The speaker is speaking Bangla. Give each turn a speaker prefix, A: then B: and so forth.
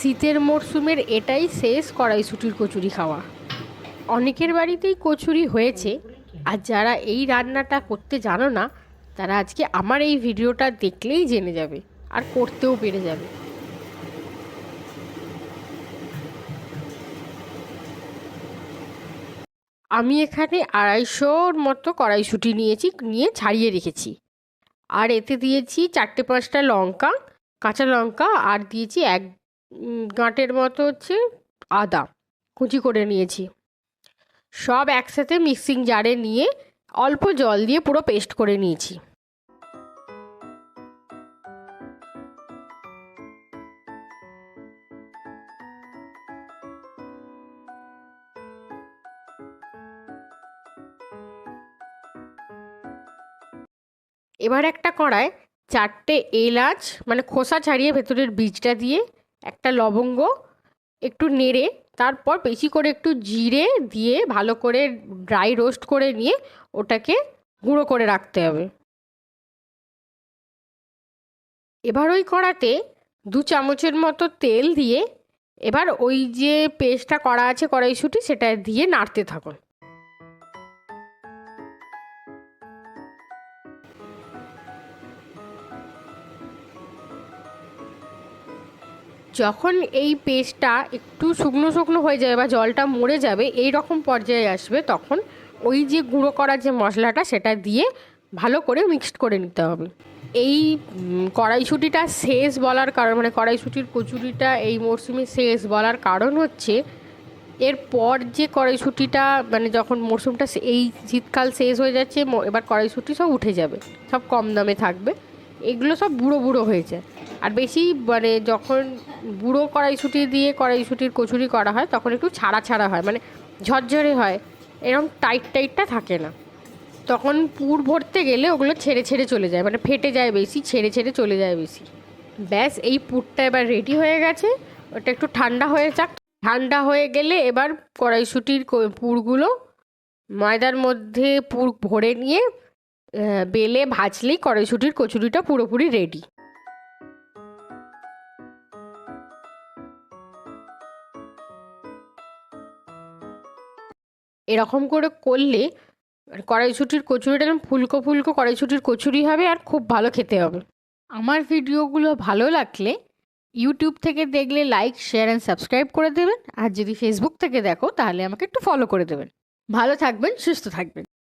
A: শীতের মরশুমের এটাই শেষ কড়াইশুঁটির কচুরি খাওয়া। অনেকের বাড়িতেই কচুরি হয়েছে, আর যারা এই রান্নাটা করতে জানো না তারা আজকে আমার এই ভিডিওটা দেখলেই জেনে যাবে আর করতেও পেরে যাবে। আমি এখানে 250-র মতো কড়াইশুঁটি নিয়ে ছাড়িয়ে রেখেছি, আর এতে দিয়েছি 4-5টা লঙ্কা, কাঁচা লঙ্কা, আর দিয়েছি এক গাঁটের মতো আদা কুচি করে নিয়েছি। সব একসাথে মিক্সিং জারে নিয়ে অল্প জল দিয়ে পুরো পেস্ট করে নিয়েছি। এবার একটা কড়ায় 4টে এলাচ মানে খোসা ছাড়িয়ে ভেতরের বীজটা দিয়ে, একটা লবঙ্গ, একটু নেড়ে তারপর বেশি করে একটু জিরে দিয়ে ভালো করে ড্রাই রোস্ট করে নিয়ে ওটাকে গুঁড়ো করে রাখতে হবে। এবার ওই কড়াতে 2 চামচের মতো তেল দিয়ে এবার ওই যে পেস্টটা করা আছে কড়াইশুঁটি সেটা দিয়ে নাড়তে থাকুন। যখন এই পেস্টটা একটু শুকনো শুকনো হয়ে যাবে বা জলটা মরে যাবে, এই রকম পর্যায়ে আসবে, তখন ওই যে গুঁড়ো করা যে মশলাটা সেটা দিয়ে ভালো করে মিক্সড করে নিতে হবে। এই কড়াইশুঁটিটা শেষ বলার কারণ, মানে কড়াইশুঁটির কচুরিটা এই মরশুমে শেষ বলার কারণ হচ্ছে এরপর যে কড়াইশুঁটিটা মানে যখন মরশুমটা এই শীতকাল শেষ হয়ে যাচ্ছে, এবার কড়াইশুঁটি সব উঠে যাবে, সব কম দামে থাকবে, এগুলো সব বুড়ো বুড়ো হয়ে যায়। আর বেশি মানে যখন বুড়ো কড়াইশুঁটি দিয়ে কড়াইশুঁটির কচুরি করা হয় তখন একটু ছাড়া ছাড়া হয়, মানে ঝরঝরে হয়, এরকম টাইটটা থাকে না। তখন পুর ভরতে গেলে ওগুলো ছেড়ে ছেড়ে চলে যায়, মানে ফেটে যায় বেশি, ছেড়ে ছেড়ে চলে যায় বেশি। ব্যাস, এই পুরটা এবার রেডি হয়ে গেছে। ওটা একটু ঠান্ডা হয়ে যাক, ঠান্ডা হয়ে গেলে এবার কড়াইশুঁটির পুরগুলো ময়দার মধ্যে পুর ভরে নিয়ে বেলে ভাজলেই কড়াইশুঁটির কচুরিটা পুরোপুরি রেডি। এরকম করে করলে কড়াইশুঁটির কচুরিটা যেমন ফুলকো ফুলকো কড়াইশুঁটির কচুরি হবে আর খুব ভালো খেতে হবে। আমার ভিডিওগুলো ভালো লাগলে ইউটিউব থেকে দেখলে লাইক, শেয়ার অ্যান্ড সাবস্ক্রাইব করে দেবেন, আর যদি ফেসবুক থেকে দেখো তাহলে আমাকে একটু ফলো করে দেবেন। ভালো থাকবেন, সুস্থ থাকবেন।